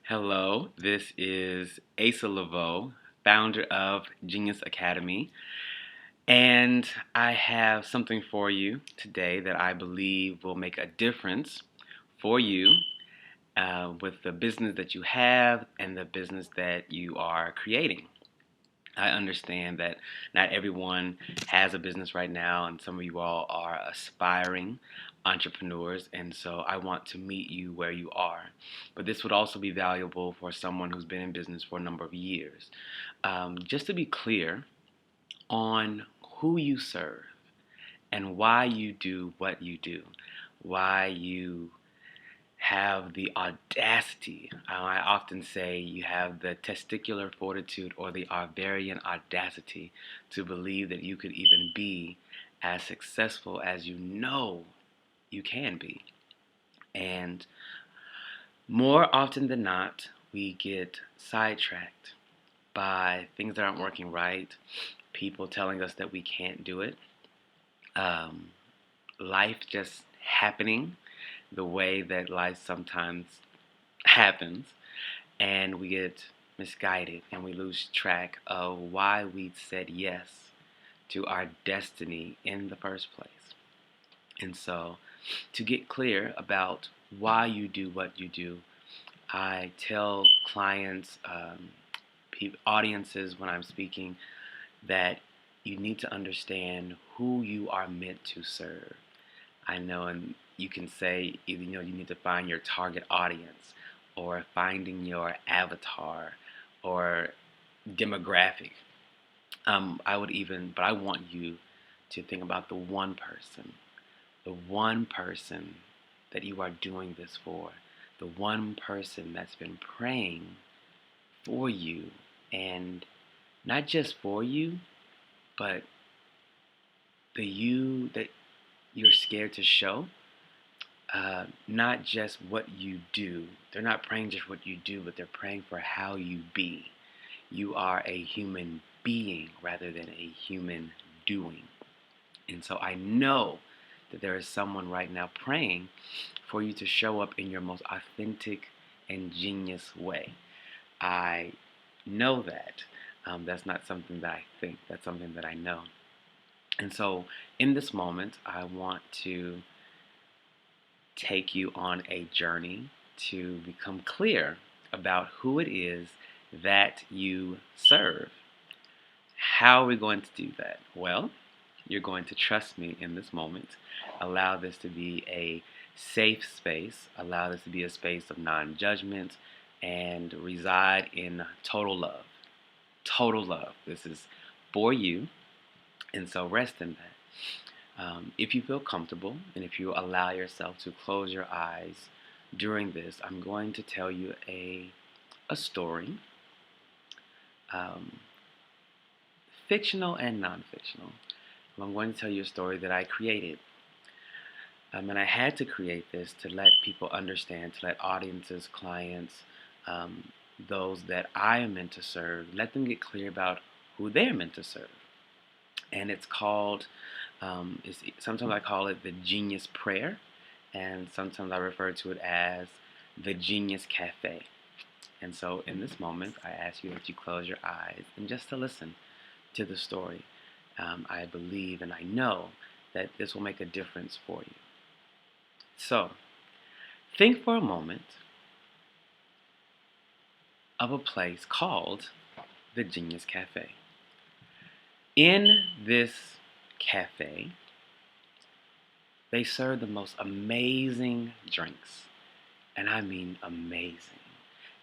Hello, this is Asa Leveaux, founder of Genius Academy, and I have something for you today that I believe will make a difference for you with the business that you have and the business that you are creating. I understand that not everyone has a business right now, and some of you all are aspiring entrepreneurs, and so I want to meet you where you are. But this would also be valuable for someone who's been in business for a number of years. Just to be clear on who you serve and why you do what you do, why you have the audacity. I often say you have the testicular fortitude or the ovarian audacity to believe that you could even be as successful as you know you can be. And more often than not, we get sidetracked by things that aren't working right, people telling us that we can't do it, um, life just happening the way that life sometimes happens, and we get misguided and we lose track of why we said yes to our destiny in the first place. And so, to get clear about why you do what you do, I tell clients, audiences when I'm speaking, that you need to understand who you are meant to serve. I know, and you can say, you need to find your target audience, or finding your avatar, or demographic. But I want you to think about the one person that you are doing this for, the one person that's been praying for you, and not just for you, but the you that you're scared to show. Not just what you do. They're not praying just what you do, but they're praying for how you be. You are a human being rather than a human doing. And so I know that there is someone right now praying for you to show up in your most authentic and genius way. I know that. That's not something that I think, that's something that I know. And so in this moment, I want to take you on a journey to become clear about who it is that you serve. How are we going to do that? Well, you're going to trust me in this moment. Allow this to be a safe space. Allow this to be a space of non judgment and reside in total love. Total love. This is for you, and so rest in that. If you feel comfortable and if you allow yourself to close your eyes during this, I'm going to tell you a story, um, fictional and non-fictional. I'm going to tell you a story that I created. And I had to create this to let people understand, to let audiences, clients, um, those that I am meant to serve, let them get clear about who they're meant to serve. And it's called, sometimes I call it the Genius Prayer, and sometimes I refer to it as the Genius Cafe. And so in this moment, I ask you that you close your eyes and just to listen to the story. I believe and I know that this will make a difference for you. So, think for a moment of a place called the Genius Cafe. In this cafe, they serve the most amazing drinks, and I mean amazing.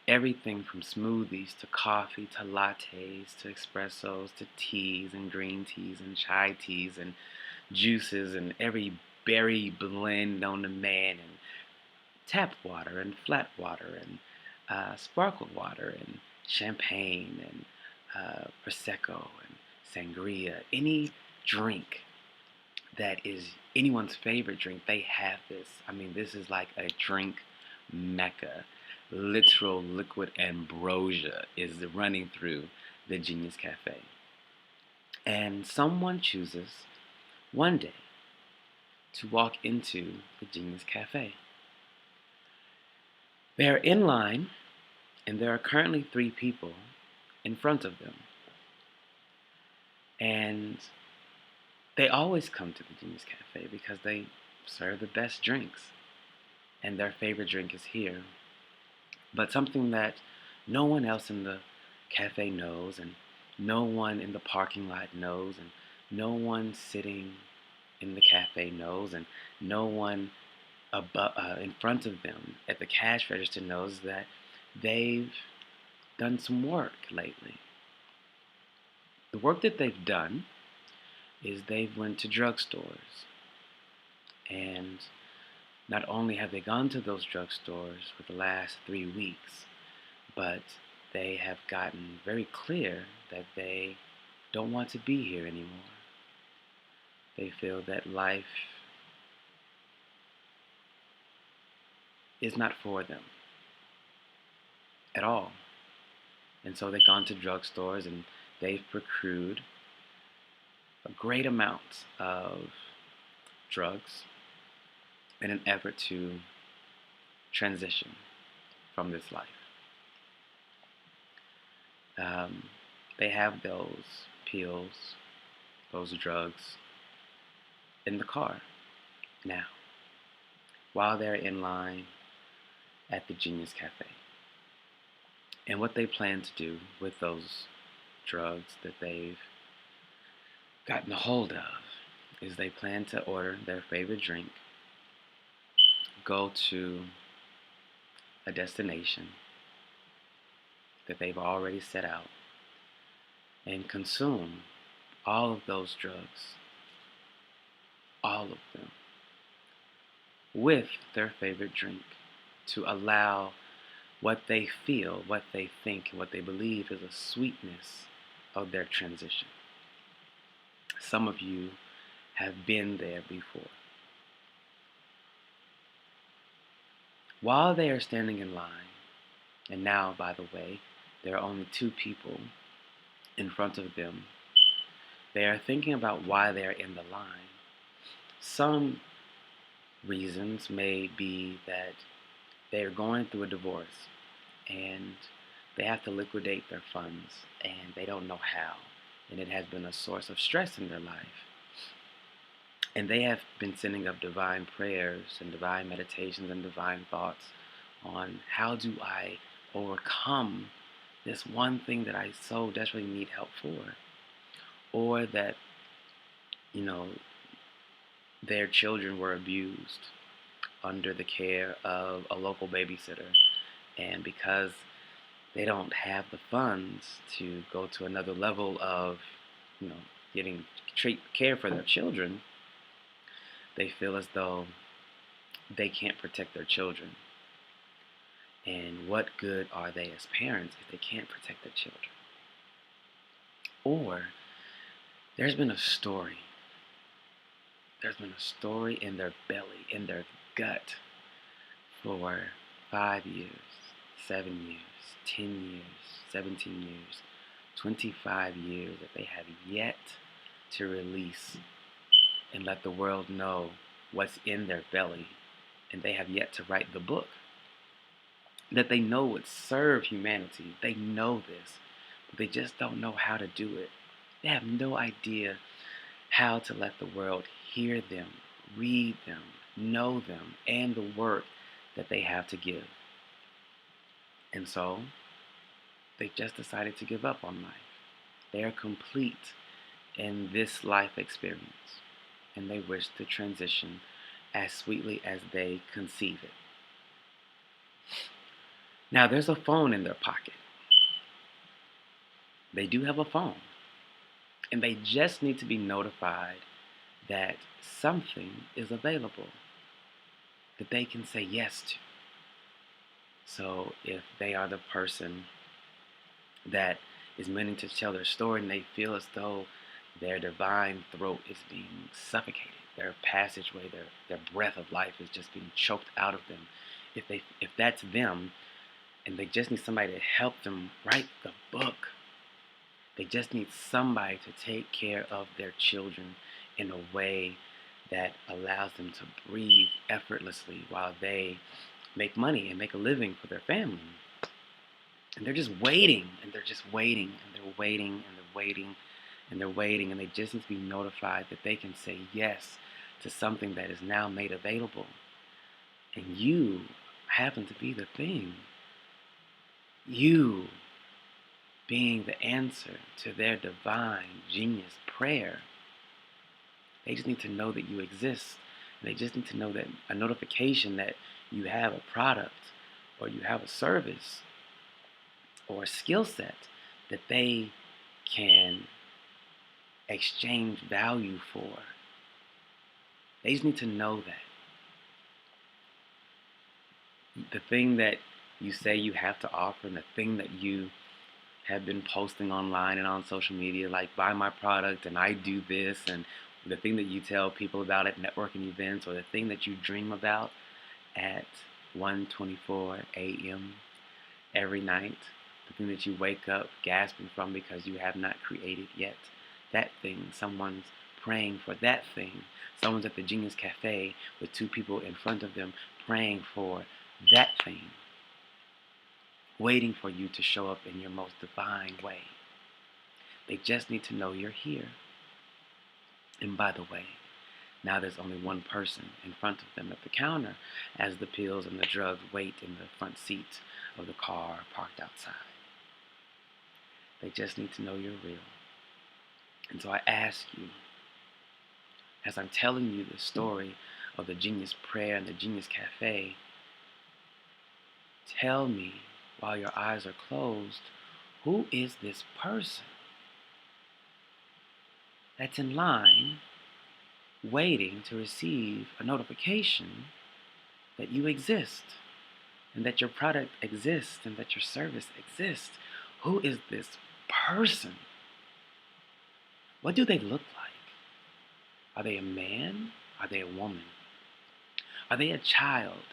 Everything from smoothies to coffee to lattes to espressos to teas and green teas and chai teas and juices and every berry blend known to man, and tap water and flat water and sparkled water and champagne and prosecco and sangria. Any drink that is anyone's favorite drink, they have this. I mean, this is like a drink mecca. Literal liquid ambrosia is running through the Genius Cafe. And someone chooses one day to walk into the Genius Cafe. They're in line And there are currently 3 people in front of them. And they always come to the Genius Cafe because they serve the best drinks. And their favorite drink is here. But something that no one else in the cafe knows, and no one in the parking lot knows, and no one sitting in the cafe knows, and no one in front of them at the cash register knows that they've done some work lately. The work that they've done is they've went to drugstores, and not only have they gone to those drugstores for the last 3 weeks, but they have gotten very clear that they don't want to be here anymore. They feel that life is not for them at all. And so they've gone to drugstores and they've procured a great amount of drugs in an effort to transition from this life. They have those pills, those drugs in the car now, while they're in line at the Genius Cafe. And what they plan to do with those drugs that they've gotten a hold of is they plan to order their favorite drink, go to a destination that they've already set out, and consume all of those drugs, all of them, with their favorite drink, to allow what they feel, what they think, and what they believe is a sweetness of their transition. Some of you have been there before. While they are standing in line, and now, by the way, there are only 2 people in front of them, they are thinking about why they are in the line. Some reasons may be that they are going through a divorce and they have to liquidate their funds and they don't know how, and it has been a source of stress in their life. And they have been sending up divine prayers and divine meditations and divine thoughts on how do I overcome this one thing that I so desperately need help for. Or that, their children were abused under the care of a local babysitter. And because they don't have the funds to go to another level of, getting care for their children, they feel as though they can't protect their children. And what good are they as parents if they can't protect their children? Or there's been a story. There's been a story in their belly, in their gut, for 5 years, 7 years, 10 years, 17 years, 25 years that they have yet to release and let the world know what's in their belly. And they have yet to write the book that they know would serve humanity. They know this, but they just don't know how to do it. They have no idea how to let the world hear them, read them, know them, and the work that they have to give. And so they just decided to give up on life. They are complete in this life experience, and they wish to transition as sweetly as they conceive it. Now, there's a phone in their pocket. They do have a phone, and they just need to be notified that something is available that they can say yes to. So if they are the person that is meaning to tell their story and they feel as though their divine throat is being suffocated, their passageway, their breath of life is just being choked out of them, if that's them, and they just need somebody to help them write the book. They just need somebody to take care of their children in a way that allows them to breathe effortlessly while they make money and make a living for their family. And they're just waiting, and they're just waiting, and they're waiting, and they're waiting, and they're waiting, and they just need to be notified that they can say yes to something that is now made available. And you happen to be the thing. You being the answer to their divine genius prayer. They just need to know that you exist. And they just need to know that a notification that you have a product or you have a service or a skill set that they can exchange value for. They just need to know that. The thing that you say you have to offer and the thing that you have been posting online and on social media, like buy my product and I do this, and the thing that you tell people about at networking events, or the thing that you dream about at 1:24 a.m. every night, the thing that you wake up gasping from because you have not created yet, that thing, someone's praying for that thing. Someone's at the Genius Cafe with two people in front of them praying for that thing, waiting for you to show up in your most divine way. They just need to know you're here. And by the way, now there's only one person in front of them at the counter as the pills and the drugs wait in the front seat of the car parked outside. They just need to know you're real. And so I ask you, as I'm telling you the story of the Genius Prayer and the Genius Cafe, tell me, while your eyes are closed, who is this person that's in line waiting to receive a notification that you exist and that your product exists and that your service exists? Who is this person? What do they look like? Are they a man? Are they a woman? Are they a child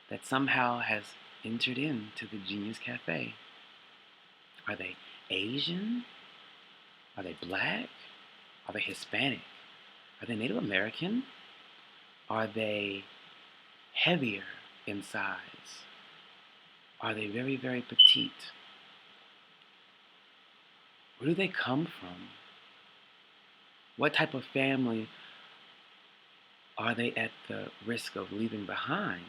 that somehow has entered into the Genius Cafe? Are they Asian? Are they black? Are they Hispanic? Are they Native American? Are they heavier in size? Are they very, very petite? Where do they come from? What type of family are they at the risk of leaving behind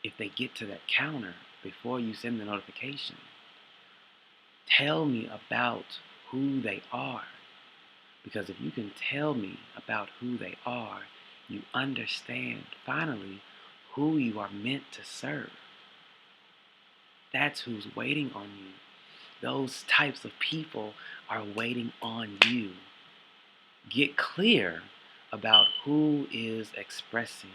if they get to that counter before you send the notification? Tell me about who they are. Because if you can tell me about who they are, you understand finally who you are meant to serve. That's who's waiting on you. Those types of people are waiting on you. Get clear about who is expressing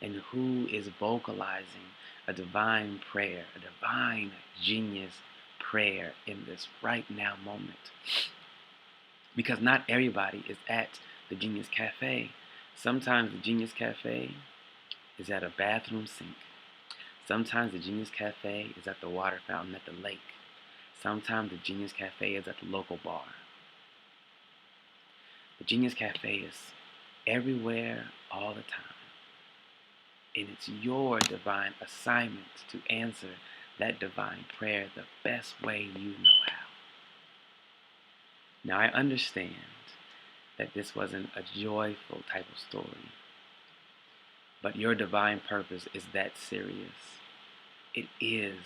and who is vocalizing a divine prayer, a divine genius prayer in this right now moment. Because not everybody is at the Genius Cafe. Sometimes the Genius Cafe is at a bathroom sink. Sometimes the Genius Cafe is at the water fountain at the lake. Sometimes the Genius Cafe is at the local bar. The Genius Cafe is everywhere all the time. And it's your divine assignment to answer that divine prayer the best way you know how. Now I understand that this wasn't a joyful type of story, but your divine purpose is that serious. It is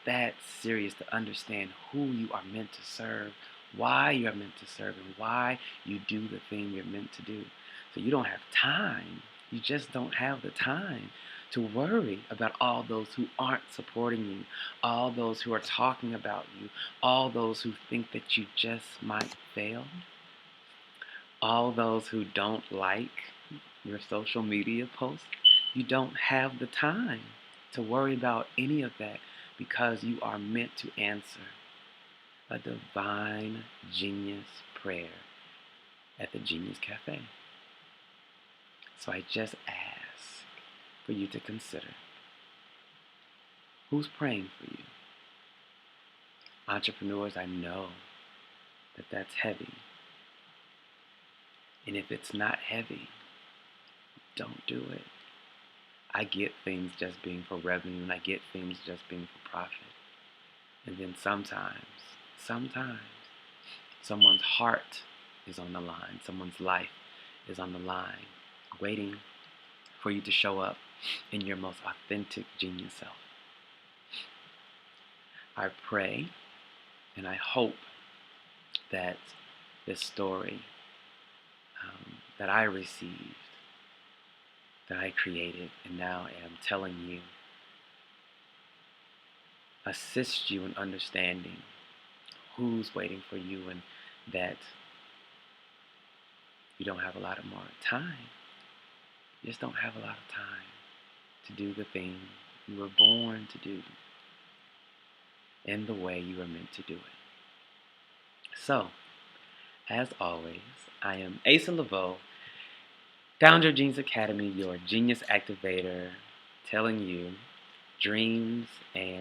that serious to understand who you are meant to serve, why you're meant to serve, and why you do the thing you're meant to do. So you don't have time. You just don't have the time to worry about all those who aren't supporting you, all those who are talking about you, all those who think that you just might fail, all those who don't like your social media posts. You don't have the time to worry about any of that because you are meant to answer a divine genius prayer at the Genius Cafe. So I just ask for you to consider who's praying for you. Entrepreneurs, I know that that's heavy. And if it's not heavy, don't do it. I get things just being for revenue, and I get things just being for profit. And then sometimes, someone's heart is on the line. Someone's life is on the line, waiting for you to show up in your most authentic genius self. I pray and I hope that this story that I received, that I created, and now am telling you, assists you in understanding who's waiting for you, and that you don't have a lot of more time. You just don't have a lot of time to do the thing you were born to do in the way you were meant to do it. So, as always, I am Asa Leveaux, founder of Genius Academy, your genius activator, telling you dreams and